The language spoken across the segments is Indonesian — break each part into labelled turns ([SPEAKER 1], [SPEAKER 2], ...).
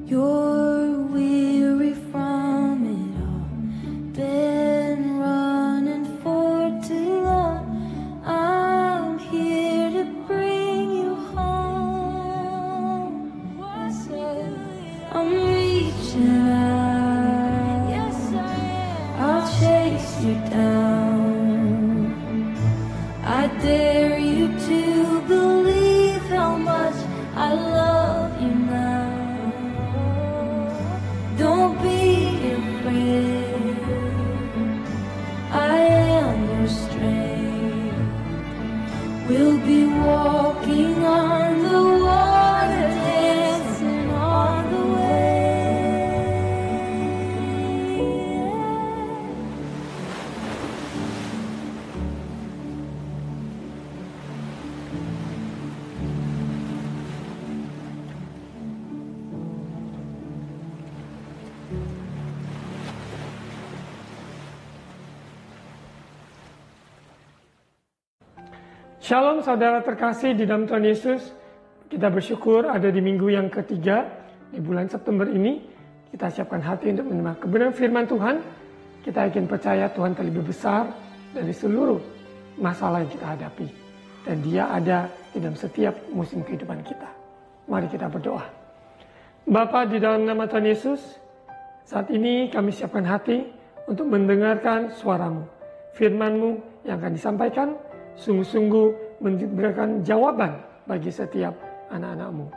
[SPEAKER 1] You're weary from it all, been running for too long. I'm here to bring you home. I'm reaching out, I'll chase you down. I dare you to believe how much I love you now. Don't be afraid, I am your strength. We'll be walking on the water, dancing on the way.
[SPEAKER 2] Shalom saudara terkasih di dalam Tuhan Yesus. Kita bersyukur ada di minggu yang ketiga di bulan September ini. Kita siapkan hati untuk menerima kebenaran firman Tuhan. Kita yakin percaya Tuhan terlebih besar dari seluruh masalah yang kita hadapi. Dan Dia ada di dalam setiap musim kehidupan kita. Mari kita berdoa. Bapa, di dalam nama Tuhan Yesus, saat ini kami siapkan hati untuk mendengarkan suara-Mu. Firman-Mu yang akan disampaikan sungguh-sungguh memberikan jawaban bagi setiap anak-anak-Mu.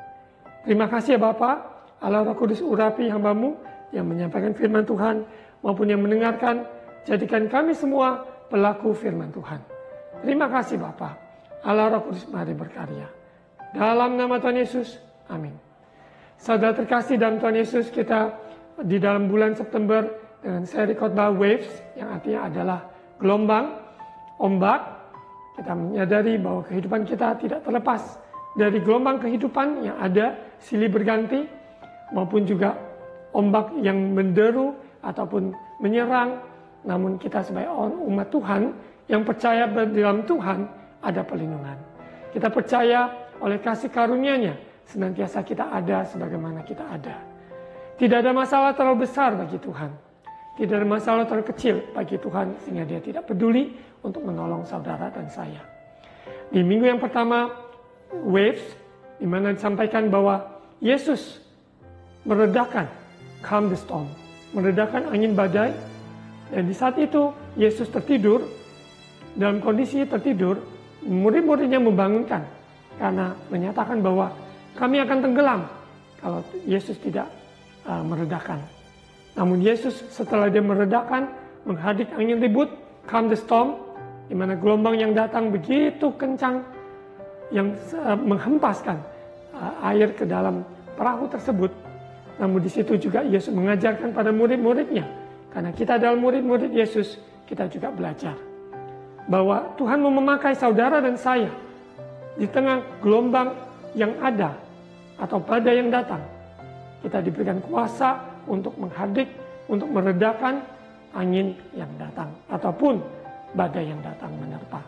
[SPEAKER 2] Terima kasih ya Bapa, Allah Roh Kudus urapi hamba-Mu yang menyampaikan firman Tuhan maupun yang mendengarkan, jadikan kami semua pelaku firman Tuhan. Terima kasih Bapa, Allah Roh Kudus mari berkarya. Dalam nama Tuhan Yesus, amin. Saudara terkasih dalam Tuhan Yesus, kita di dalam bulan September dengan seri khotbah Waves yang artinya adalah gelombang, ombak. Kita menyadari bahwa kehidupan kita tidak terlepas dari gelombang kehidupan yang ada silih berganti maupun juga ombak yang menderu ataupun menyerang. Namun kita sebagai umat Tuhan yang percaya di dalam Tuhan ada perlindungan. Kita percaya oleh kasih karunia-Nya senantiasa kita ada sebagaimana kita ada. Tidak ada masalah terlalu besar bagi Tuhan. Tidak ada masalah terlalu kecil bagi Tuhan sehingga Dia tidak peduli untuk menolong saudara dan saya. Di minggu yang pertama, Waves, di mana disampaikan bahwa Yesus meredakan, calm the storm, meredakan angin badai. Dan di saat itu Yesus tertidur, dalam kondisi tertidur, murid-muridnya membangunkan karena menyatakan bahwa kami akan tenggelam kalau Yesus tidak meredakan. Namun Yesus setelah Dia meredakan, menghadik angin ribut, calm the storm, di mana gelombang yang datang begitu kencang yang menghempaskan air ke dalam perahu tersebut. Namun di situ juga Yesus mengajarkan pada murid-muridnya, karena kita adalah murid-murid Yesus, kita juga belajar bahwa Tuhan mau memakai saudara dan saya di tengah gelombang yang ada atau badai yang datang. Kita diberikan kuasa untuk menghadik, untuk meredakan angin yang datang ataupun badai yang datang menerpa.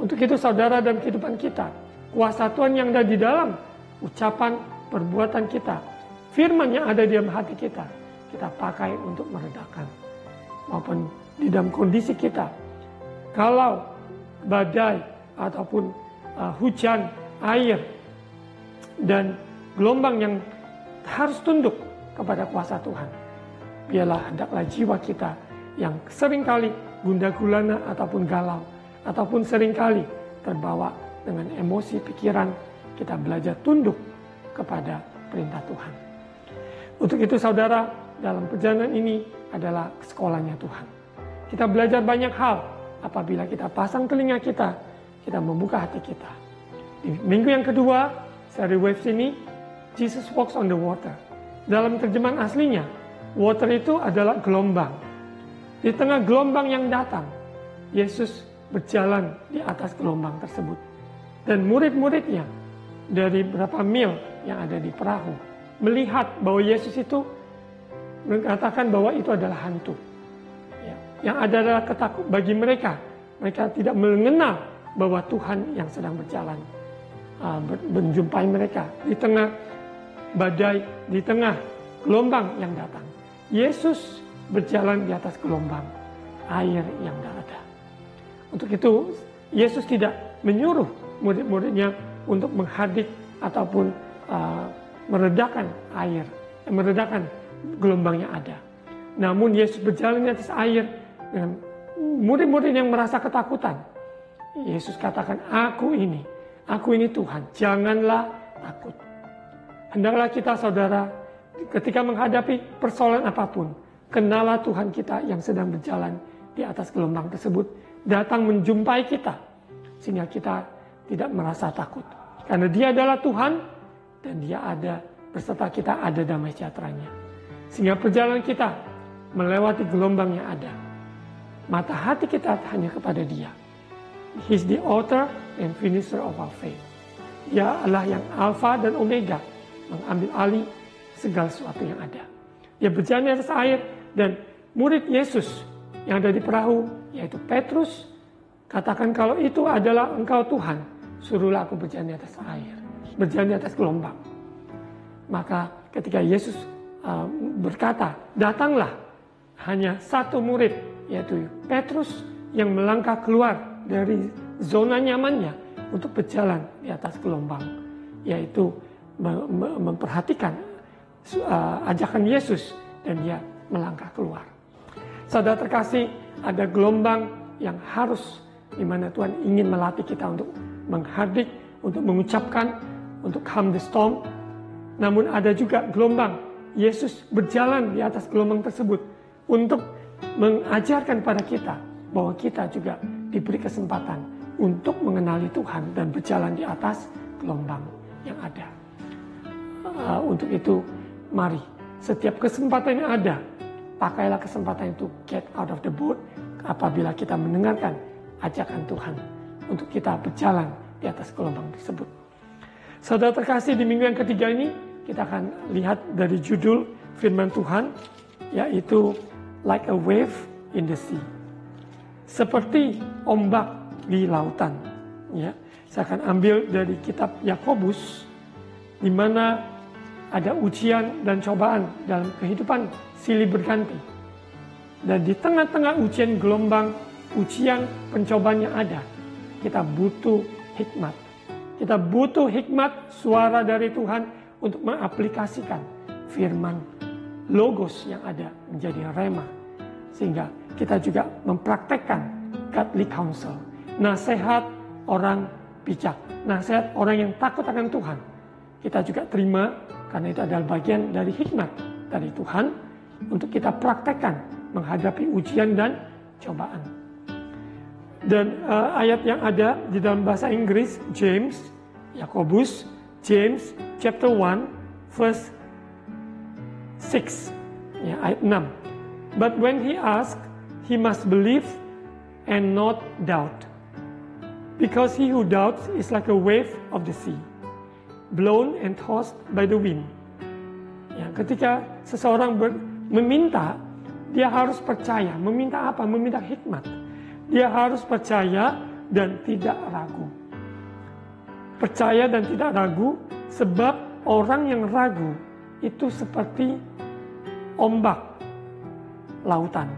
[SPEAKER 2] Untuk itu saudara, dalam kehidupan kita, kuasa Tuhan yang ada di dalam ucapan, perbuatan kita, firman yang ada di dalam hati kita, kita pakai untuk meredakan. Maupun di dalam kondisi kita, kalau badai ataupun hujan, air, dan gelombang yang harus tunduk kepada kuasa Tuhan, biarlah hendaklah jiwa kita yang seringkali gundah gulana ataupun galau, ataupun seringkali terbawa dengan emosi pikiran, kita belajar tunduk kepada perintah Tuhan. Untuk itu saudara, dalam perjalanan ini adalah sekolahnya Tuhan. Kita belajar banyak hal apabila kita pasang telinga kita, kita membuka hati kita. Di minggu yang kedua, seri Waves ini, Jesus walks on the water. Dalam terjemahan aslinya, water itu adalah gelombang. Di tengah gelombang yang datang, Yesus berjalan di atas gelombang tersebut. Dan murid-muridnya dari berapa mil yang ada di perahu melihat bahwa Yesus itu mengatakan bahwa itu adalah hantu. Yang ada adalah ketakut bagi mereka. Mereka tidak mengenal bahwa Tuhan yang sedang berjalan menjumpai mereka di tengah badai, di tengah gelombang yang datang. Yesus berjalan di atas gelombang air yang tidak ada. Untuk itu, Yesus tidak menyuruh murid-muridnya untuk menghadik ataupun meredakan gelombang yang ada. Namun Yesus berjalan di atas air dengan murid-murid yang merasa ketakutan. Yesus katakan, aku ini Tuhan, janganlah takut. Hendaklah kita, saudara, ketika menghadapi persoalan apapun, kenalah Tuhan kita yang sedang berjalan di atas gelombang tersebut, datang menjumpai kita, sehingga kita tidak merasa takut. Karena Dia adalah Tuhan, dan Dia ada beserta kita, ada damai sejahteranya. Sehingga perjalanan kita melewati gelombang yang ada, mata hati kita hanya kepada Dia. He's the author and finisher of our faith. Dia adalah yang alfa dan omega, mengambil alih segala sesuatu yang ada. Dia berjalan di atas air, dan murid Yesus yang ada di perahu, yaitu Petrus, katakan, kalau itu adalah Engkau Tuhan, suruhlah aku berjalan di atas air, berjalan di atas gelombang. Maka ketika Yesus berkata, datanglah, hanya satu murid, yaitu Petrus, yang melangkah keluar dari zona nyamannya untuk berjalan di atas gelombang, yaitu memperhatikan ajakan Yesus, dan dia melangkah keluar. Saudara terkasih, ada gelombang yang harus, di mana Tuhan ingin melatih kita untuk menghadik, untuk mengucapkan, untuk calm the storm. Namun ada juga gelombang, Yesus berjalan di atas gelombang tersebut untuk mengajarkan pada kita bahwa kita juga diberi kesempatan untuk mengenali Tuhan dan berjalan di atas gelombang yang ada. Untuk itu, mari setiap kesempatan yang ada, pakailah kesempatan itu, get out of the boat, apabila kita mendengarkan ajakan Tuhan untuk kita berjalan di atas gelombang tersebut. Saudara terkasih, di minggu yang ketiga ini kita akan lihat dari judul firman Tuhan, yaitu like a wave in the sea, seperti ombak di lautan. Saya akan ambil dari kitab Yakobus, di mana ada ujian dan cobaan dalam kehidupan silih berganti. Dan di tengah-tengah ujian gelombang, ujian pencobaan yang ada, kita butuh hikmat. Kita butuh hikmat, suara dari Tuhan untuk mengaplikasikan firman logos yang ada menjadi rema. Sehingga kita juga mempraktekkan godly counsel, nasihat orang bijak, nasihat orang yang takut akan Tuhan. Kita juga terima, karena itu adalah bagian dari hikmat dari Tuhan untuk kita praktekkan menghadapi ujian dan cobaan. Dan ayat yang ada di dalam bahasa Inggris, Yakobus, James chapter 1 verse 6, ayat 6. But when he asks, he must believe and not doubt, because he who doubts is like a wave of the sea, blown and tossed by the wind. Ketika seseorang meminta, dia harus percaya. Meminta apa? Meminta hikmat. Dia harus percaya dan tidak ragu. Percaya dan tidak ragu, sebab orang yang ragu itu seperti ombak lautan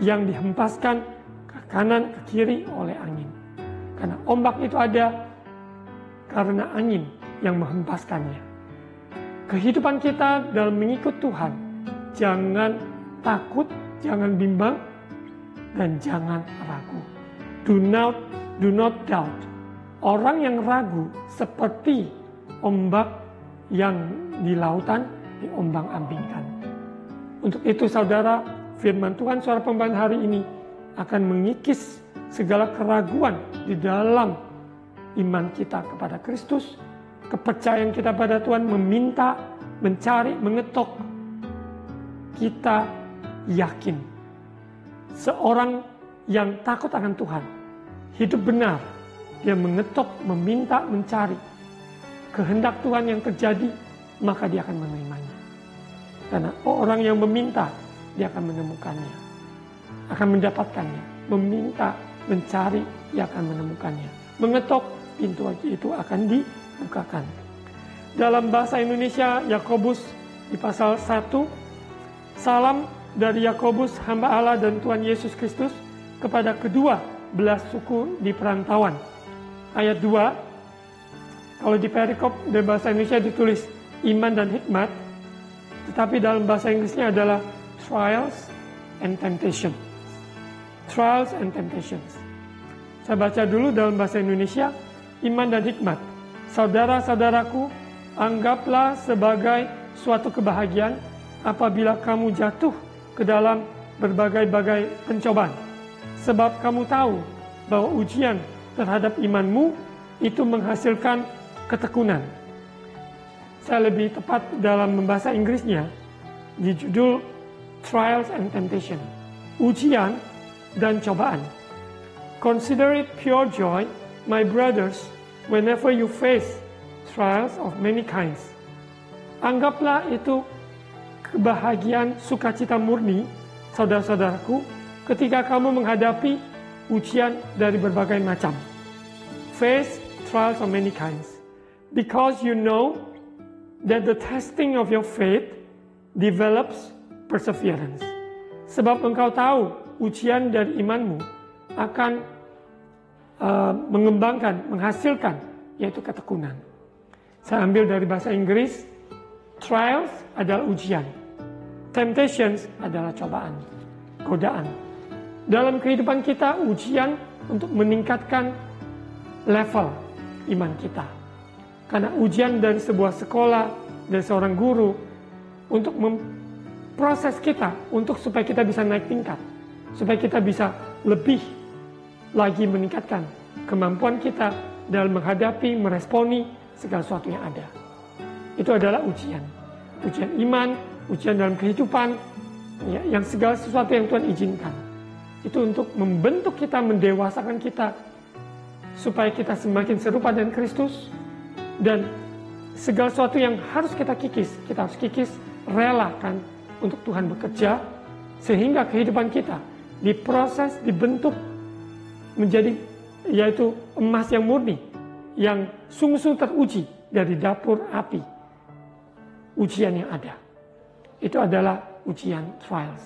[SPEAKER 2] yang dihempaskan ke kanan ke kiri oleh angin. Karena ombak itu ada karena angin yang menghempaskannya. Kehidupan kita dalam mengikut Tuhan, jangan takut, jangan bimbang, dan jangan ragu. Do not doubt. Orang yang ragu seperti ombak yang di lautan diombang-ambingkan. Untuk itu, saudara, firman Tuhan suara pembawaan hari ini akan mengikis segala keraguan di dalam iman kita kepada Kristus, kepercayaan kita pada Tuhan, meminta, mencari, mengetok. Kita yakin seorang yang takut akan Tuhan, hidup benar, dia mengetok, meminta, mencari kehendak Tuhan yang terjadi, maka dia akan menerimanya. Karena orang yang meminta, dia akan menemukannya, akan mendapatkannya. Meminta, mencari, dia akan menemukannya. Mengetok, pintu itu akan dibukakan. Dalam bahasa Indonesia, Yakobus di pasal 1, salam dari Yakobus, hamba Allah dan Tuhan Yesus Kristus, kepada kedua belas suku di perantauan. Ayat 2, kalau di perikop dari bahasa Indonesia ditulis iman dan hikmat, tetapi dalam bahasa Inggrisnya adalah trials and temptation. Trials and temptations. Saya baca dulu dalam bahasa Indonesia, iman dan hikmat. Saudara-saudaraku, anggaplah sebagai suatu kebahagiaan apabila kamu jatuh ke dalam berbagai-bagai pencobaan. Sebab kamu tahu bahwa ujian terhadap imanmu itu menghasilkan ketekunan. Saya lebih tepat dalam bahasa Inggrisnya di judul Trials and Temptation. Ujian dan cobaan. Consider it pure joy, my brothers, whenever you face trials of many kinds. Anggaplah itu kebahagiaan sukacita murni, saudara-saudaraku, ketika kamu menghadapi ujian dari berbagai macam. Face trials of many kinds. Because you know that the testing of your faith develops perseverance. Sebab engkau tahu ujian dari imanmu akan mengembangkan, menghasilkan, yaitu ketekunan. Saya ambil dari bahasa Inggris, trials adalah ujian, temptations adalah cobaan, godaan. Dalam kehidupan kita, ujian untuk meningkatkan level iman kita. Karena ujian dari sebuah sekolah, dari seorang guru, untuk memproses kita, untuk supaya kita bisa naik tingkat, supaya kita bisa lebih lagi meningkatkan kemampuan kita dalam menghadapi, meresponi segala sesuatu yang ada. Itu adalah ujian. Ujian iman, ujian dalam kehidupan, ya, yang segala sesuatu yang Tuhan izinkan. Itu untuk membentuk kita, mendewasakan kita, supaya kita semakin serupa dengan Kristus. Dan segala sesuatu yang harus kita harus kikis, relakan untuk Tuhan bekerja, sehingga kehidupan kita diproses, dibentuk menjadi yaitu emas yang murni, yang sungguh-sungguh teruji dari dapur api ujian yang ada. Itu adalah ujian trials.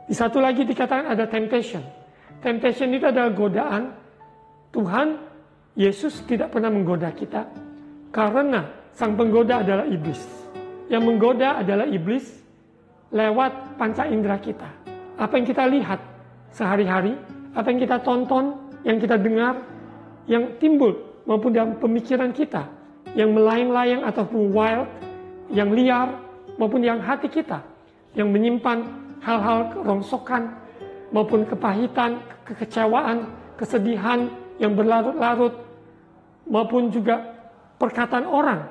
[SPEAKER 2] Di satu lagi dikatakan ada temptation. Temptation itu adalah godaan. Tuhan Yesus tidak pernah menggoda kita, karena sang penggoda adalah iblis. Yang menggoda adalah iblis lewat panca indera kita. Apa yang kita lihat sehari-hari, apa yang kita tonton, yang kita dengar, yang timbul maupun dalam pemikiran kita, yang melayang-layang ataupun wild, yang liar, maupun yang hati kita, yang menyimpan hal-hal kerongsokan, maupun kepahitan, kekecewaan, kesedihan yang berlarut-larut, maupun juga perkataan orang,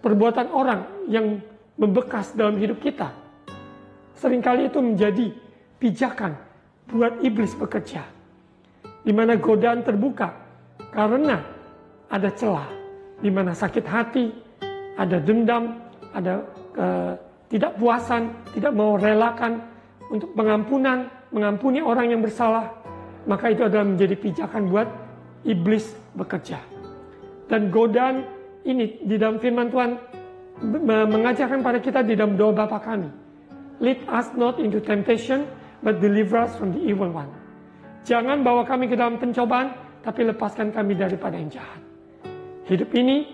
[SPEAKER 2] perbuatan orang yang membekas dalam hidup kita. Seringkali itu menjadi pijakan buat iblis bekerja, di mana godaan terbuka karena ada celah, di mana sakit hati, ada dendam, ada ketidakpuasan, tidak mau relakan untuk pengampunan, mengampuni orang yang bersalah, maka itu adalah menjadi pijakan buat iblis bekerja. Dan godaan ini di dalam firman Tuhan mengajarkan pada kita di dalam doa Bapa kami, lead us not into temptation, but deliver us from the evil one. Jangan bawa kami ke dalam pencobaan, tapi lepaskan kami daripada yang jahat. Hidup ini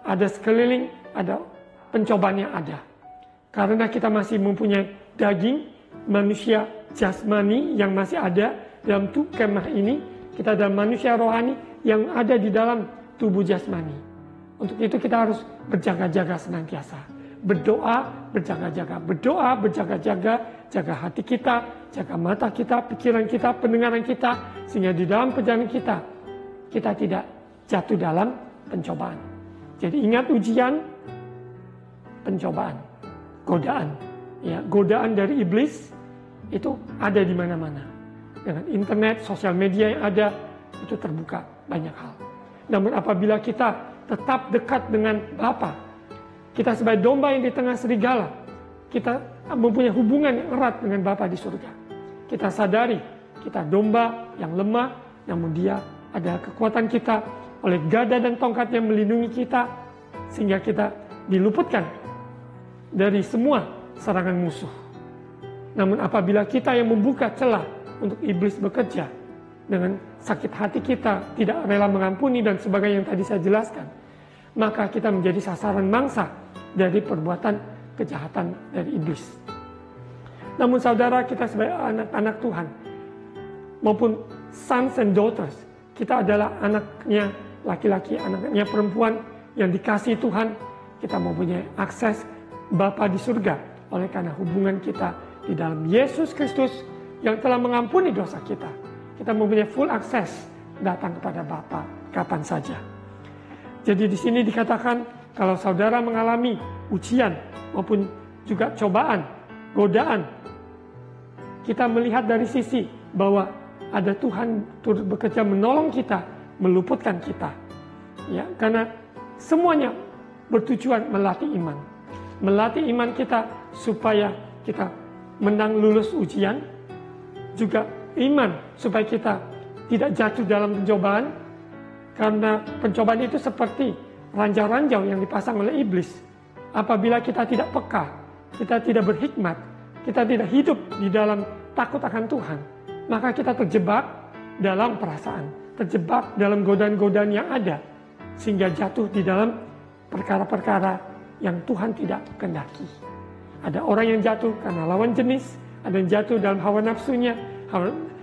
[SPEAKER 2] ada sekeliling, ada pencobaan yang ada. Karena kita masih mempunyai daging, manusia jasmani yang masih ada dalam tubuh kemah ini, kita adalah manusia rohani yang ada di dalam tubuh jasmani. Untuk itu kita harus berjaga-jaga senantiasa. Berdoa, berjaga-jaga. Berdoa, berjaga-jaga. Jaga hati kita, jaga mata kita, pikiran kita, pendengaran kita. Sehingga di dalam perjalanan kita, kita tidak jatuh dalam pencobaan. Jadi ingat ujian, pencobaan, godaan. Ya, godaan dari iblis itu ada di mana-mana. Dengan internet, sosial media yang ada, itu terbuka banyak hal. Namun apabila kita tetap dekat dengan Bapa, kita sebagai domba yang di tengah serigala, kita mempunyai hubungan yang erat dengan Bapa di surga. Kita sadari, kita domba yang lemah, namun Dia adalah kekuatan kita, oleh gada dan tongkat yang melindungi kita, sehingga kita diluputkan dari semua serangan musuh. Namun apabila kita yang membuka celah untuk iblis bekerja dengan sakit hati kita, tidak rela mengampuni dan sebagainya yang tadi saya jelaskan, maka kita menjadi sasaran mangsa dari perbuatan kejahatan dari iblis. Namun saudara, kita sebagai anak-anak Tuhan maupun sons and daughters, kita adalah anaknya laki-laki, anaknya perempuan yang dikasihi Tuhan. Kita mempunyai akses Bapa di surga oleh karena hubungan kita di dalam Yesus Kristus yang telah mengampuni dosa kita. Kita mempunyai full akses datang kepada Bapa kapan saja. Jadi di sini dikatakan kalau saudara mengalami ujian maupun juga cobaan, godaan, kita melihat dari sisi bahwa ada Tuhan turut bekerja menolong kita, meluputkan kita. Ya, karena semuanya bertujuan melatih iman. Melatih iman kita supaya kita menang lulus ujian, juga iman supaya kita tidak jatuh dalam pencobaan, karena pencobaan itu seperti ranjau-ranjau yang dipasang oleh iblis. Apabila kita tidak peka, kita tidak berhikmat, kita tidak hidup di dalam takut akan Tuhan, maka kita terjebak dalam perasaan, terjebak dalam godaan-godaan yang ada, sehingga jatuh di dalam perkara-perkara yang Tuhan tidak kehendaki. Ada orang yang jatuh karena lawan jenis, ada yang jatuh dalam hawa nafsunya,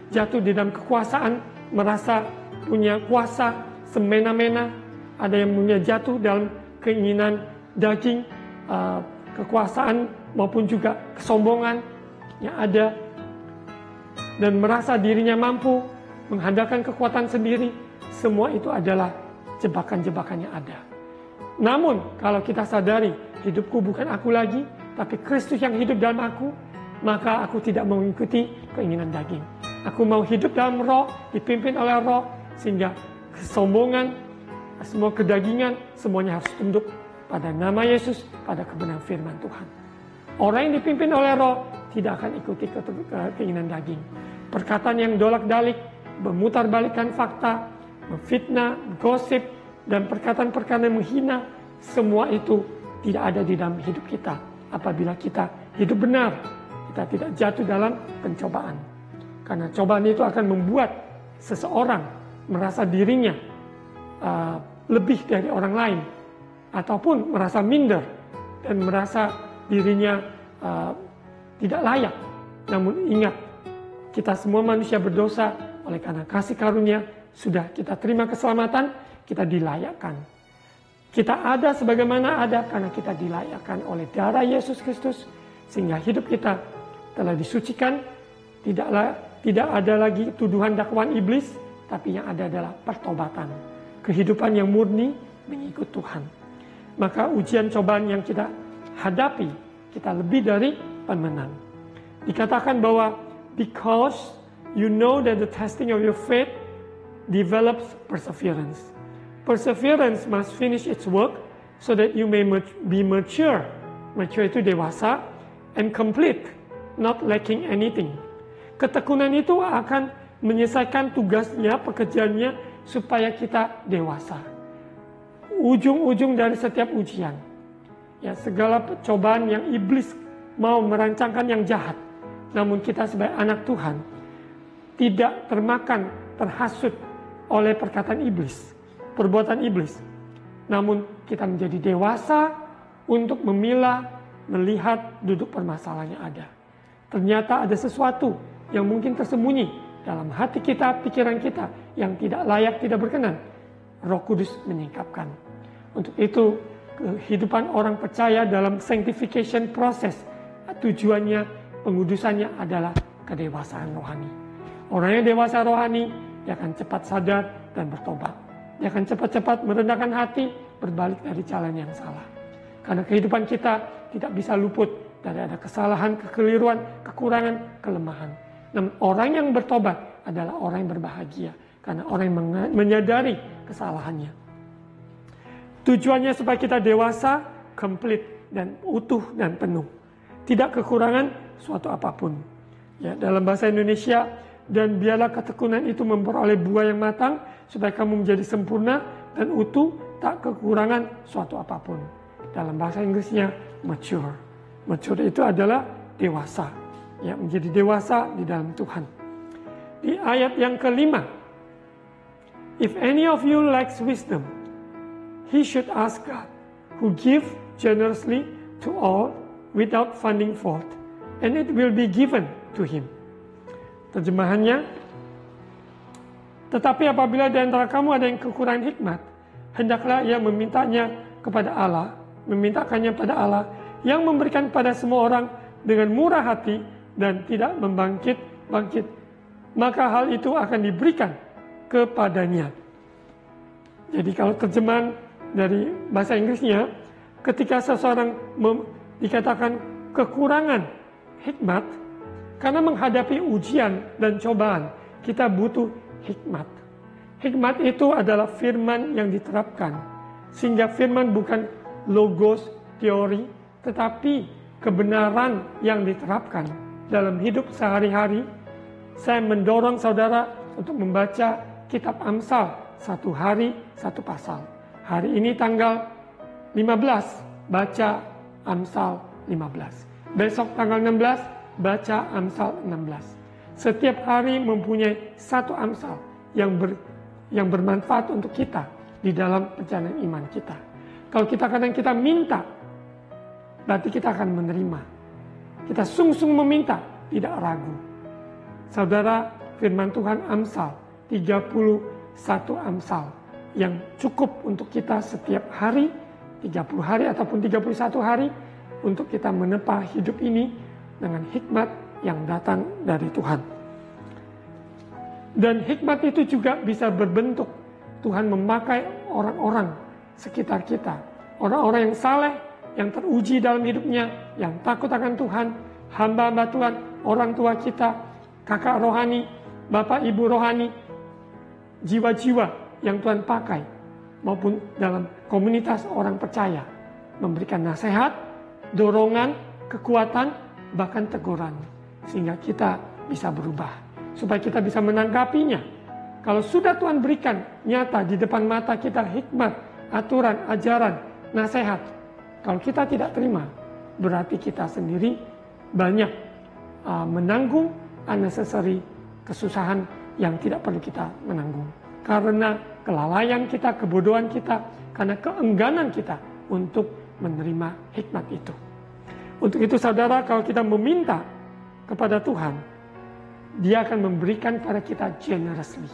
[SPEAKER 2] jatuh di dalam kekuasaan, merasa punya kuasa, semena-mena. Ada yang punya jatuh dalam keinginan daging, kekuasaan maupun juga kesombongan yang ada, dan merasa dirinya mampu mengandalkan kekuatan sendiri. Semua itu adalah jebakan-jebakan yang ada. Namun kalau kita sadari hidupku bukan aku lagi, tapi Kristus yang hidup dalam aku, maka aku tidak mau mengikuti keinginan daging. Aku mau hidup dalam roh, dipimpin oleh roh, sehingga kesombongan, semua kedagingan, semuanya harus tunduk pada nama Yesus, pada kebenaran firman Tuhan. Orang yang dipimpin oleh roh tidak akan ikuti keinginan daging. Perkataan yang dolak-dalik, memutarbalikkan fakta, memfitnah, gosip, dan perkataan-perkataan yang menghina, semua itu tidak ada di dalam hidup kita. Apabila kita hidup benar, kita tidak jatuh dalam pencobaan. Karena cobaan itu akan membuat seseorang merasa dirinya lebih dari orang lain, ataupun merasa minder dan merasa dirinya tidak layak. Namun ingat, kita semua manusia berdosa, oleh karena kasih karunia sudah kita terima keselamatan, kita dilayakkan. Kita ada sebagaimana ada karena kita dilayakkan oleh darah Yesus Kristus, sehingga hidup kita telah disucikan. Tidak ada lagi tuduhan dakwaan iblis, tapi yang ada adalah pertobatan, kehidupan yang murni mengikut Tuhan. Maka ujian cobaan yang kita hadapi, kita lebih dari pemenang. Dikatakan bahwa because you know that the testing of your faith develops perseverance. Perseverance must finish its work so that you may be mature. Mature itu dewasa, and complete, not lacking anything. Ketekunan itu akan menyelesaikan tugasnya, pekerjaannya, supaya kita dewasa. Ujung-ujung dari setiap ujian, ya, segala cobaan yang iblis mau merancangkan yang jahat, namun kita sebagai anak Tuhan tidak termakan, terhasut oleh perkataan iblis, perbuatan iblis. Namun kita menjadi dewasa untuk memilah, melihat duduk permasalahan yang ada. Ternyata ada sesuatu yang mungkin tersembunyi dalam hati kita, pikiran kita yang tidak layak, tidak berkenan. Roh Kudus menyingkapkan. Untuk itu kehidupan orang percaya dalam sanctification process, tujuannya, pengudusannya adalah kedewasaan rohani. Orang yang dewasa rohani, dia akan cepat sadar dan bertobat. Dia akan cepat-cepat merendahkan hati, berbalik dari jalan yang salah. Karena kehidupan kita tidak bisa luput dari ada kesalahan, kekeliruan, kekurangan, kelemahan. Namun orang yang bertobat adalah orang yang berbahagia, karena orang yang menyadari kesalahannya. Tujuannya supaya kita dewasa, komplit, dan utuh dan penuh. Tidak kekurangan suatu apapun. Ya, dalam bahasa Indonesia, dan biarlah ketekunan itu memperoleh buah yang matang, supaya kamu menjadi sempurna dan utuh, tak kekurangan suatu apapun. Dalam bahasa Inggrisnya mature. Mature itu adalah dewasa, ya, menjadi dewasa di dalam Tuhan. Di ayat yang kelima, if any of you lacks wisdom, he should ask God, who give generously to all without finding fault, and it will be given to him. Terjemahannya, tetapi apabila di antara kamu ada yang kekurangan hikmat, hendaklah ia memintanya kepada Allah, memintakannya pada Allah, yang memberikan pada semua orang dengan murah hati dan tidak membangkit-bangkit, maka hal itu akan diberikan kepadanya. Jadi kalau terjemahan dari bahasa Inggrisnya, ketika seseorang dikatakan kekurangan hikmat, karena menghadapi ujian dan cobaan, kita butuh hikmat. Hikmat itu adalah firman yang diterapkan, sehingga firman bukan logos, teori, tetapi kebenaran yang diterapkan dalam hidup sehari-hari. Saya mendorong saudara untuk membaca kitab Amsal, satu hari satu pasal. Hari ini tanggal 15, baca Amsal 15. Besok tanggal 16, baca Amsal 16. Setiap hari mempunyai satu Amsal yang bermanfaat untuk kita di dalam perjalanan iman kita. Kalau kita minta, berarti kita akan menerima. Kita sungguh-sungguh meminta, tidak ragu. Saudara, firman Tuhan Amsal, 31 Amsal yang cukup untuk kita setiap hari, 30 hari ataupun 31 hari, untuk kita menepah hidup ini dengan hikmat yang datang dari Tuhan. Dan hikmat itu juga bisa berbentuk Tuhan memakai orang-orang sekitar kita. Orang-orang yang saleh, yang teruji dalam hidupnya, yang takut akan Tuhan, hamba-hamba Tuhan, orang tua kita, kakak rohani, bapak ibu rohani, jiwa-jiwa yang Tuhan pakai, maupun dalam komunitas orang percaya, memberikan nasihat, dorongan, kekuatan, bahkan teguran, sehingga kita bisa berubah, supaya kita bisa menanggapinya. Kalau sudah Tuhan berikan nyata di depan mata kita hikmat, aturan, ajaran, nasihat, kalau kita tidak terima, berarti kita sendiri banyak menanggung unnecessary kesusahan yang tidak perlu kita menanggung. Karena kelalaian kita, kebodohan kita, karena keengganan kita untuk menerima hikmat itu. Untuk itu saudara, kalau kita meminta kepada Tuhan, Dia akan memberikan pada kita generously.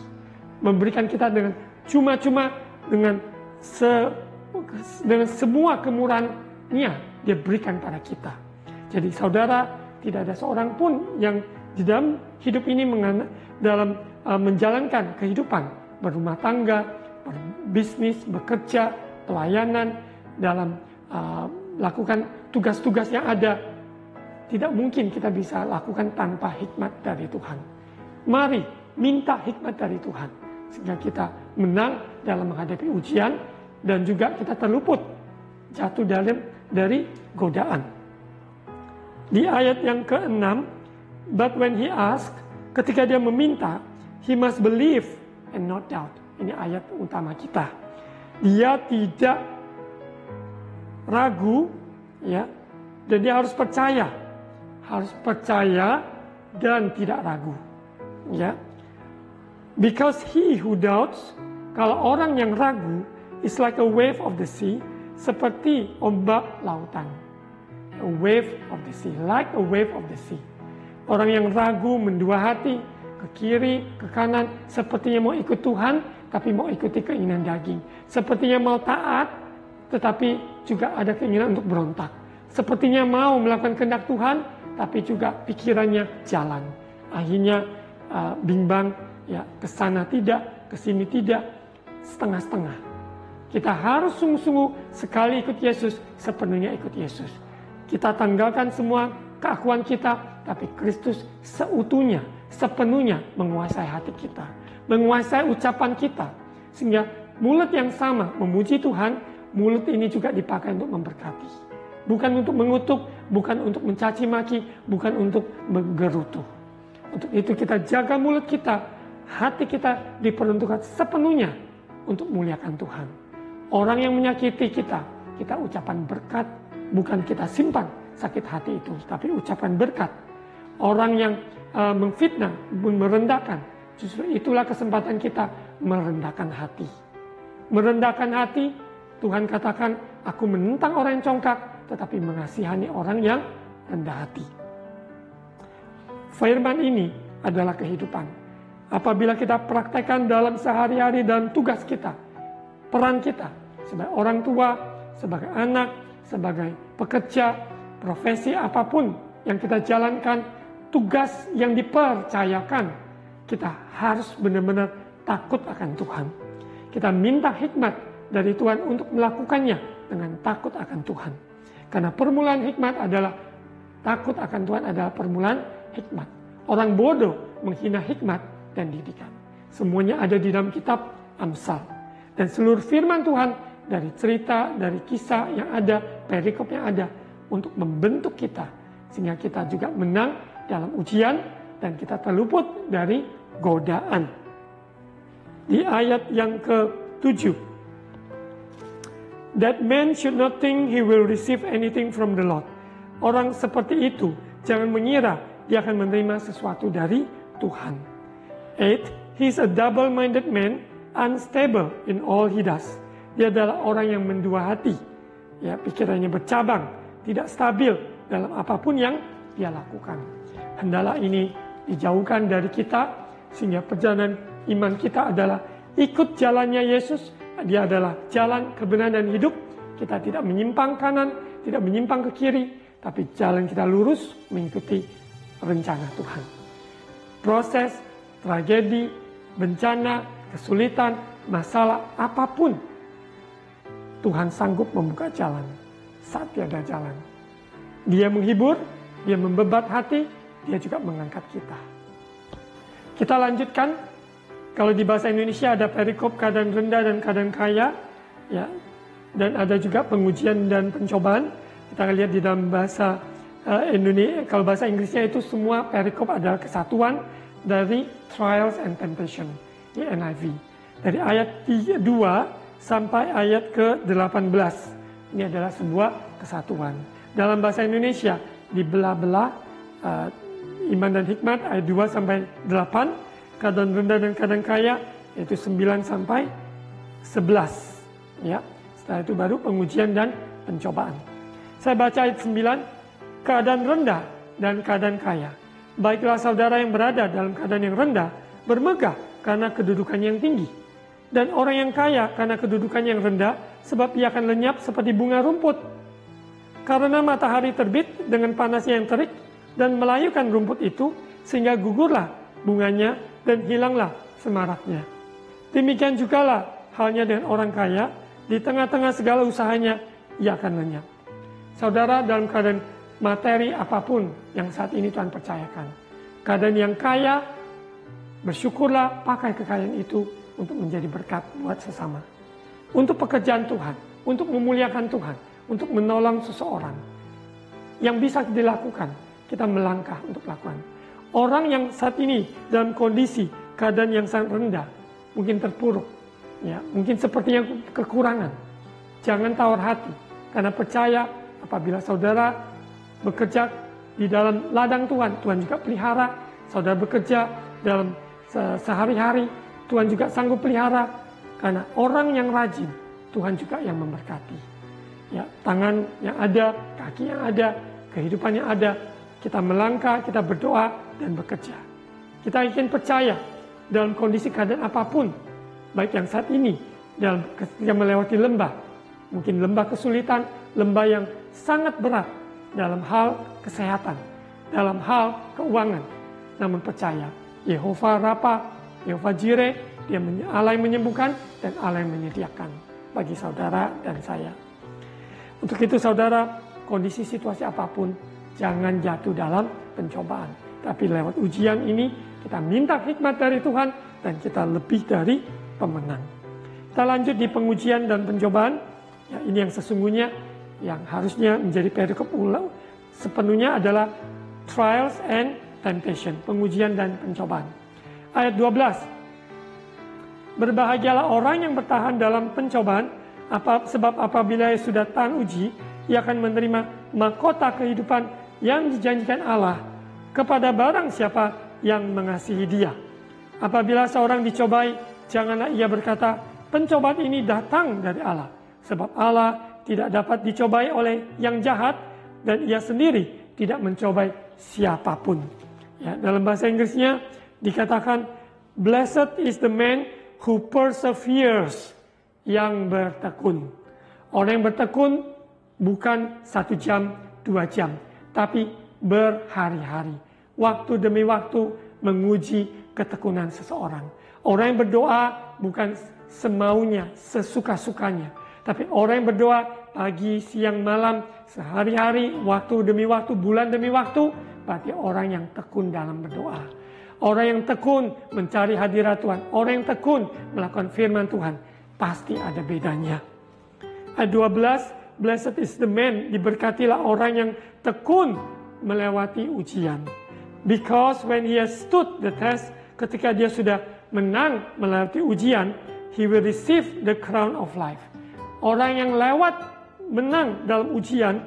[SPEAKER 2] Memberikan kita dengan cuma-cuma, dengan semua kemurahan-Nya, Dia berikan pada kita. Jadi saudara, tidak ada seorang pun yang di dalam hidup ini dalam menjalankan kehidupan, berumah tangga, berbisnis, bekerja, pelayanan, dalam lakukan tugas-tugas yang ada, tidak mungkin kita bisa lakukan tanpa hikmat dari Tuhan. Mari minta hikmat dari Tuhan, sehingga kita menang dalam menghadapi ujian, dan juga kita terluput jatuh dari godaan. Di ayat yang ke-6, but when he asked, ketika dia meminta, he must believe and not doubt. Ini ayat utama kita. Dia tidak ragu, ya, dan dia harus percaya dan tidak ragu, ya. Because he who doubts, kalau orang yang ragu, is like a wave of the sea, seperti ombak lautan. A wave of the sea, like a wave of the sea. Orang yang ragu, mendua hati, ke kiri, ke kanan, sepertinya mau ikut Tuhan, tapi mau ikuti keinginan daging. Sepertinya mau taat, tetapi juga ada keinginan untuk berontak. Sepertinya mau melakukan kehendak Tuhan, tapi juga pikirannya jalan. Akhirnya bimbang, ya, ke sana tidak, ke sini tidak, setengah-setengah. Kita harus sungguh-sungguh sekali ikut Yesus, sepenuhnya ikut Yesus. Kita tanggalkan semua keakuan kita, tapi Kristus seutuhnya, sepenuhnya menguasai hati kita, menguasai ucapan kita, sehingga mulut yang sama memuji Tuhan, mulut ini juga dipakai untuk memberkati. Bukan untuk mengutuk, bukan untuk mencaci maki, bukan untuk menggerutu. Untuk itu kita jaga mulut kita, hati kita diperuntukkan sepenuhnya untuk muliakan Tuhan. Orang yang menyakiti kita, kita ucapan berkat, bukan kita simpan sakit hati itu, tapi ucapan berkat. Orang yang memfitnah, merendahkan, justru itulah kesempatan kita merendahkan hati. Merendahkan hati, Tuhan katakan, aku menentang orang yang congkak, tetapi mengasihani orang yang rendah hati. Firman ini adalah kehidupan. Apabila kita praktekkan dalam sehari-hari, dalam tugas kita, peran kita sebagai orang tua, sebagai anak, sebagai pekerja, profesi apapun yang kita jalankan, tugas yang dipercayakan, kita harus benar-benar takut akan Tuhan. Kita minta hikmat dari Tuhan untuk melakukannya dengan takut akan Tuhan. Karena permulaan hikmat adalah, takut akan Tuhan adalah permulaan hikmat. Orang bodoh menghina hikmat dan didikan. Semuanya ada di dalam kitab Amsal. Dan seluruh firman Tuhan dari cerita, dari kisah yang ada, perikop yang ada, untuk membentuk kita. Sehingga kita juga menang dalam ujian dan kita terluput dari godaan. Di ayat yang ke-7. That man should not think he will receive anything from the Lord. Orang seperti itu jangan mengira dia akan menerima sesuatu dari Tuhan. 8. He is a double-minded man, unstable in all he does. Dia adalah orang yang mendua hati. Ya, pikirannya bercabang, tidak stabil dalam apapun yang dia lakukan. Hendaklah ini dijauhkan dari kita, sehingga perjalanan iman kita adalah ikut jalannya Yesus. Dia adalah jalan kebenaran dan hidup. Kita tidak menyimpang kanan, tidak menyimpang ke kiri, tapi jalan kita lurus mengikuti rencana Tuhan. Proses, tragedi, bencana, kesulitan, masalah apapun, Tuhan sanggup membuka jalan saat tiada jalan. Dia menghibur, dia membebat hati, dia juga mengangkat kita. Kita lanjutkan. Kalau di bahasa Indonesia ada perikop keadaan rendah dan keadaan kaya, ya, dan ada juga pengujian dan pencobaan. Kita lihat di dalam bahasa Indonesia, kalau bahasa Inggrisnya itu semua perikop adalah kesatuan dari trials and temptation di NIV. Dari ayat 2 sampai ayat ke-18. Ini adalah sebuah kesatuan. Dalam bahasa Indonesia dibelah-belah iman dan hikmat ayat 2 sampai 8. Keadaan rendah dan keadaan kaya, yaitu 9 sampai 11. Ya. Setelah itu baru pengujian dan pencobaan. Saya baca ayat 9, keadaan rendah dan keadaan kaya. Baiklah saudara yang berada dalam keadaan yang rendah, bermegah karena kedudukannya yang tinggi. Dan orang yang kaya karena kedudukannya yang rendah, sebab ia akan lenyap seperti bunga rumput. Karena matahari terbit dengan panasnya yang terik, dan melayukan rumput itu, sehingga gugurlah bunganya, dan hilanglah semaraknya. Demikian jugalah halnya dengan orang kaya, di tengah-tengah segala usahanya, ia akan lenyap. Saudara, dalam keadaan materi apapun yang saat ini Tuhan percayakan, keadaan yang kaya, bersyukurlah, pakai kekayaan itu untuk menjadi berkat buat sesama. Untuk pekerjaan Tuhan, untuk memuliakan Tuhan, untuk menolong seseorang. Yang bisa dilakukan, kita melangkah untuk lakukan. Orang yang saat ini dalam kondisi keadaan yang sangat rendah, mungkin terpuruk, ya, mungkin sepertinya kekurangan. Jangan tawar hati, karena percaya apabila saudara bekerja di dalam ladang Tuhan, Tuhan juga pelihara. Saudara bekerja dalam sehari-hari, Tuhan juga sanggup pelihara. Karena orang yang rajin, Tuhan juga yang memberkati. Ya, tangan yang ada, kaki yang ada, kehidupan yang ada, kita melangkah, kita berdoa, dan bekerja. Kita ingin percaya dalam kondisi keadaan apapun, baik yang saat ini, dalam ketika melewati lembah, mungkin lembah kesulitan, lembah yang sangat berat dalam hal kesehatan, dalam hal keuangan. Namun percaya, Yehova Rafa, Yehova Jireh, Dia Allah yang menyembuhkan dan Allah yang menyediakan bagi saudara dan saya. Untuk itu saudara, kondisi situasi apapun, jangan jatuh dalam pencobaan. Tapi lewat ujian ini, kita minta hikmat dari Tuhan dan kita lebih dari pemenang. Kita lanjut di pengujian dan pencobaan. Ya, ini yang sesungguhnya yang harusnya menjadi perikop ulang sepenuhnya adalah trials and temptation, pengujian dan pencobaan. Ayat 12. Berbahagialah orang yang bertahan dalam pencobaan, Sebab apabila ia sudah tahan uji, ia akan menerima mahkota kehidupan yang dijanjikan Allah kepada barang siapa yang mengasihi Dia. Apabila seorang dicobai, janganlah ia berkata, pencobaan ini datang dari Allah. Sebab Allah tidak dapat dicobai oleh yang jahat, dan ia sendiri tidak mencobai siapapun. Ya, dalam bahasa Inggrisnya dikatakan, blessed is the man who perseveres, yang bertekun. Orang yang bertekun bukan 1 jam, 2 jam, tapi berhari-hari. Waktu demi waktu menguji ketekunan seseorang. Orang yang berdoa bukan semaunya, sesuka-sukanya. Tapi orang yang berdoa pagi, siang, malam, sehari-hari, waktu demi waktu, bulan demi waktu, berarti orang yang tekun dalam berdoa. Orang yang tekun mencari hadirat Tuhan, orang yang tekun melakukan firman Tuhan, pasti ada bedanya. Ayat 12, blessed is the man, diberkatilah orang yang tekun melewati ujian. Because when he has stood the test, ketika dia sudah menang melewati ujian, he will receive the crown of life. Orang yang menang dalam ujian,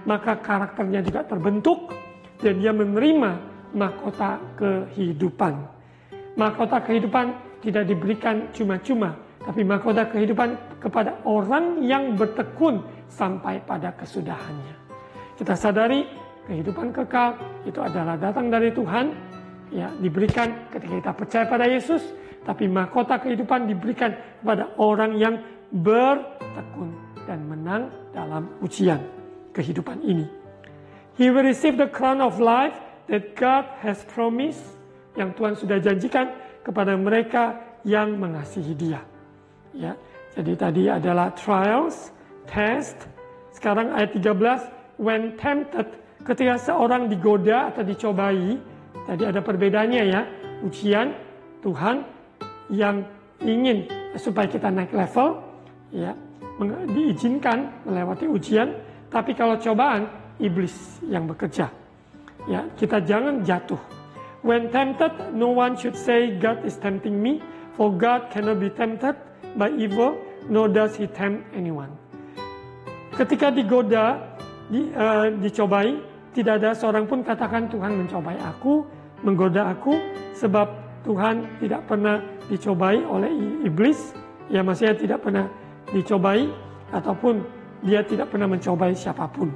[SPEAKER 2] maka karakternya juga terbentuk dan dia menerima mahkota kehidupan. Mahkota kehidupan tidak diberikan cuma-cuma, tapi mahkota kehidupan kepada orang yang bertekun sampai pada kesudahannya. Kita sadari kehidupan kekal itu adalah datang dari Tuhan, ya, diberikan ketika kita percaya pada Yesus, tapi mahkota kehidupan diberikan kepada orang yang bertekun dan menang dalam ujian kehidupan ini. He will receive the crown of life that God has promised, yang Tuhan sudah janjikan kepada mereka yang mengasihi Dia. Ya, jadi tadi adalah trials, test. Sekarang ayat 13, when tempted, ketika seorang digoda atau dicobai, tadi ada perbedaannya ya. Ujian Tuhan yang ingin supaya kita naik level, ya, diizinkan melewati ujian. Tapi kalau cobaan, iblis yang bekerja. Ya, kita jangan jatuh. When tempted, no one should say God is tempting me, for God cannot be tempted by evil, nor does he tempt anyone. Ketika digoda, dicobai, tidak ada seorang pun katakan Tuhan mencobai aku, menggoda aku, sebab Tuhan tidak pernah dicobai oleh iblis. Ya, maksudnya tidak pernah dicobai, ataupun dia tidak pernah mencobai siapapun.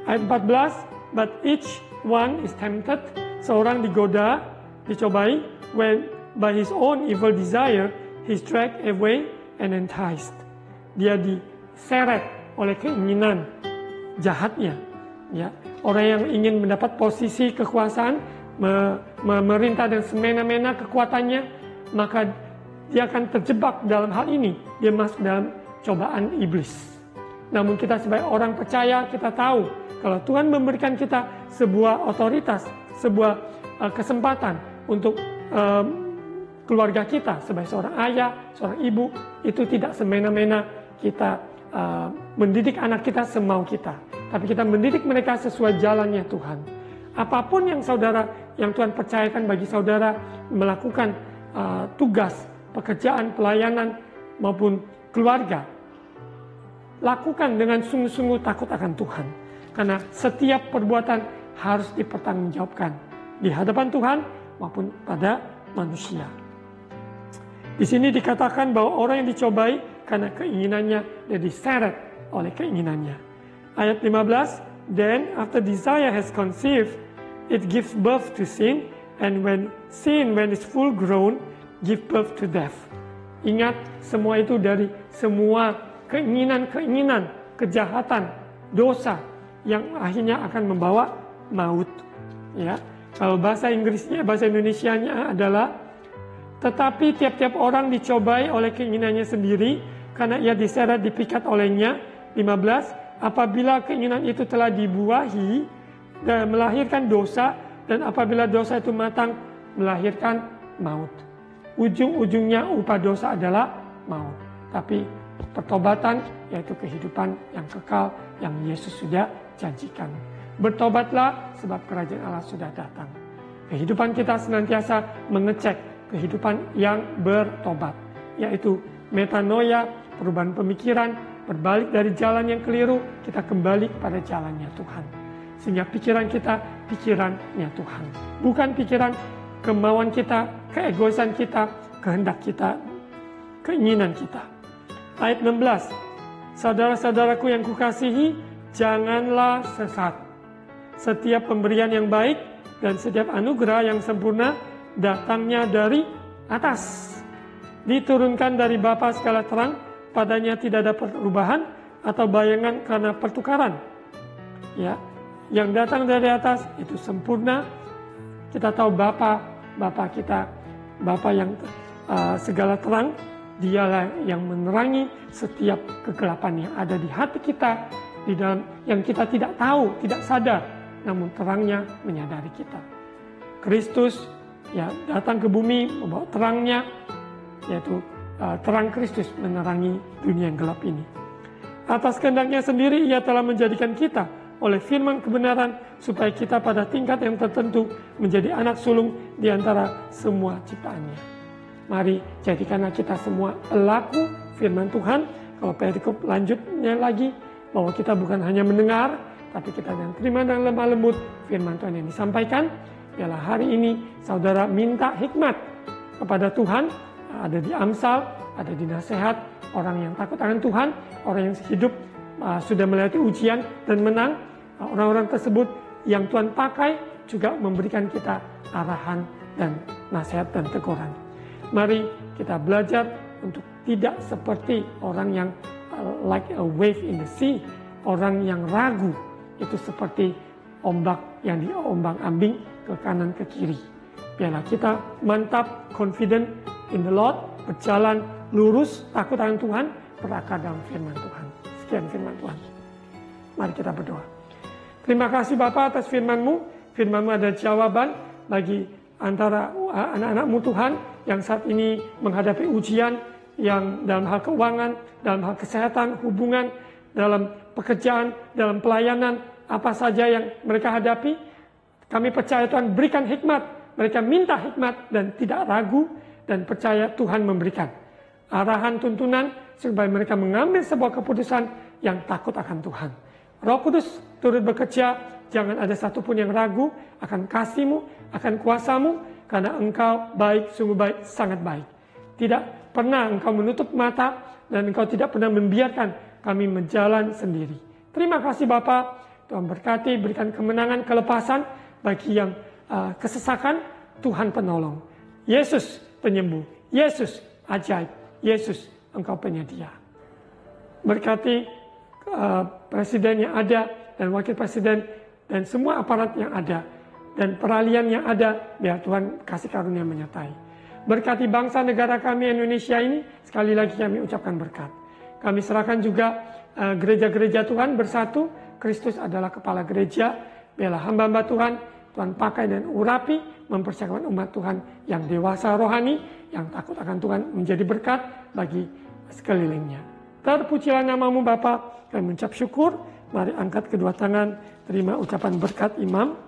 [SPEAKER 2] Ayat 14, but each one is tempted, seorang digoda, dicobai, when by his own evil desire, he's dragged away and enticed. Dia diseret oleh keinginan jahatnya. Ya, orang yang ingin mendapat posisi kekuasaan, memerintah dan semena-mena kekuatannya, maka dia akan terjebak dalam hal ini. Dia masuk dalam cobaan iblis. Namun kita sebagai orang percaya, kita tahu kalau Tuhan memberikan kita sebuah otoritas, sebuah kesempatan untuk keluarga kita sebagai seorang ayah, seorang ibu, itu tidak semena-mena kita mendidik anak kita semau kita, tapi kita mendidik mereka sesuai jalannya Tuhan. Apapun yang Tuhan percayakan bagi saudara melakukan tugas, pekerjaan, pelayanan maupun keluarga, lakukan dengan sungguh-sungguh takut akan Tuhan, karena setiap perbuatan harus dipertanggungjawabkan di hadapan Tuhan maupun pada manusia. Di sini dikatakan bahwa orang yang dicobai karena keinginannya dan diseret oleh keinginannya. Ayat 15, then after desire has conceived, it gives birth to sin, and when it's full grown, give birth to death. Ingat, semua itu dari semua keinginan-keinginan, kejahatan, dosa yang akhirnya akan membawa maut. Ya, kalau bahasa Inggrisnya, bahasa Indonesianya adalah, tetapi tiap-tiap orang dicobai oleh keinginannya sendiri, karena ia diseret, dipikat olehnya. 15, apabila keinginan itu telah dibuahi dan melahirkan dosa, dan apabila dosa itu matang, melahirkan maut. Ujung-ujungnya upah dosa adalah maut. Tapi pertobatan yaitu kehidupan yang kekal yang Yesus sudah janjikan. Bertobatlah sebab kerajaan Allah sudah datang. Kehidupan kita senantiasa mengecek kehidupan yang bertobat, yaitu metanoia, perubahan pemikiran, berbalik dari jalan yang keliru, kita kembali kepada jalannya Tuhan. Sehingga pikiran kita, pikirannya Tuhan. Bukan pikiran kemauan kita, keegoisan kita, kehendak kita, keinginan kita. Ayat 16, saudara-saudaraku yang kukasihi, janganlah sesat. Setiap pemberian yang baik dan setiap anugerah yang sempurna datangnya dari atas. Diturunkan dari Bapa segala terang, padanya tidak ada perubahan atau bayangan karena pertukaran. Ya, yang datang dari atas itu sempurna. Kita tahu Bapa kita, Bapa yang segala terang, dialah yang menerangi setiap kegelapan yang ada di hati kita, di dalam yang kita tidak tahu, tidak sadar, namun terangnya menyadari kita. Kristus ya datang ke bumi membawa terangnya, yaitu terang Kristus menerangi dunia yang gelap ini. Atas kehendaknya sendiri ia telah menjadikan kita oleh firman kebenaran supaya kita pada tingkat yang tertentu menjadi anak sulung di antara semua ciptaannya. Mari jadikanlah kita semua pelaku firman Tuhan. Kalau perikop lanjutnya lagi, bahwa kita bukan hanya mendengar, tapi kita yang terima dengan lemah lembut firman Tuhan yang disampaikan. Biarlah hari ini saudara minta hikmat kepada Tuhan. Ada di Amsal, ada di nasihat, orang yang takut akan Tuhan, orang yang hidup sudah melewati ujian dan menang. Orang-orang tersebut yang Tuhan pakai juga memberikan kita arahan dan nasihat dan teguran. Mari kita belajar untuk tidak seperti orang yang like a wave in the sea, orang yang ragu, itu seperti ombak yang diombang-ambing ke kanan ke kiri. Biarlah kita mantap, confident in the Lord, berjalan lurus, takut akan Tuhan, berakar dalam firman Tuhan. Sekian firman Tuhan. Mari kita berdoa. Terima kasih Bapa atas firman-Mu. Firman-Mu adalah jawaban bagi antara anak-anak-Mu Tuhan yang saat ini menghadapi ujian yang dalam hal keuangan, dalam hal kesehatan, hubungan, dalam pekerjaan, dalam pelayanan, apa saja yang mereka hadapi. Kami percaya Tuhan berikan hikmat. Mereka minta hikmat dan tidak ragu dan percaya Tuhan memberikan arahan tuntunan supaya mereka mengambil sebuah keputusan yang takut akan Tuhan. Roh Kudus turut bekerja, jangan ada satupun yang ragu akan kasih-Mu, akan kuasa-Mu, karena Engkau baik, sungguh baik, sangat baik. Tidak pernah Engkau menutup mata dan Engkau tidak pernah membiarkan kami menjalan sendiri. Terima kasih Bapa, Tuhan berkati, berikan kemenangan, kelepasan bagi yang kesesakan. Tuhan penolong, Yesus penyembuh, Yesus ajaib, Yesus Engkau penyedia. Berkati presiden yang ada dan wakil presiden dan semua aparat yang ada dan peralihan yang ada, biar Tuhan kasih karunia menyertai. Berkati bangsa negara kami Indonesia ini, sekali lagi kami ucapkan berkat. Kami serahkan juga gereja-gereja Tuhan bersatu. Kristus adalah kepala gereja. Biarlah hamba-hamba Tuhan pakai dan urapi, mempersiapkan umat Tuhan yang dewasa rohani, yang takut akan Tuhan menjadi berkat bagi sekelilingnya. Terpujilah nama-Mu Bapa, kami mengucap syukur. Mari angkat kedua tangan, terima ucapan berkat imam.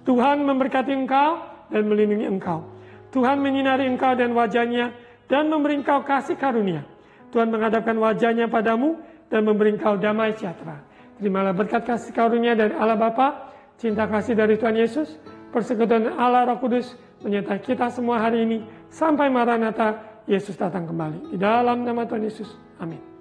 [SPEAKER 2] Tuhan memberkati engkau dan melindungi engkau. Tuhan menyinari engkau dan wajahnya dan memberi engkau kasih karunia. Tuhan menghadapkan wajahnya padamu dan memberi engkau damai sejahtera. Terimalah berkat kasih karunia dari Allah Bapa, cinta kasih dari Tuhan Yesus, persekutuan Allah Roh Kudus menyertai kita semua hari ini sampai Maranatha, Yesus datang kembali. Di dalam nama Tuhan Yesus, amin.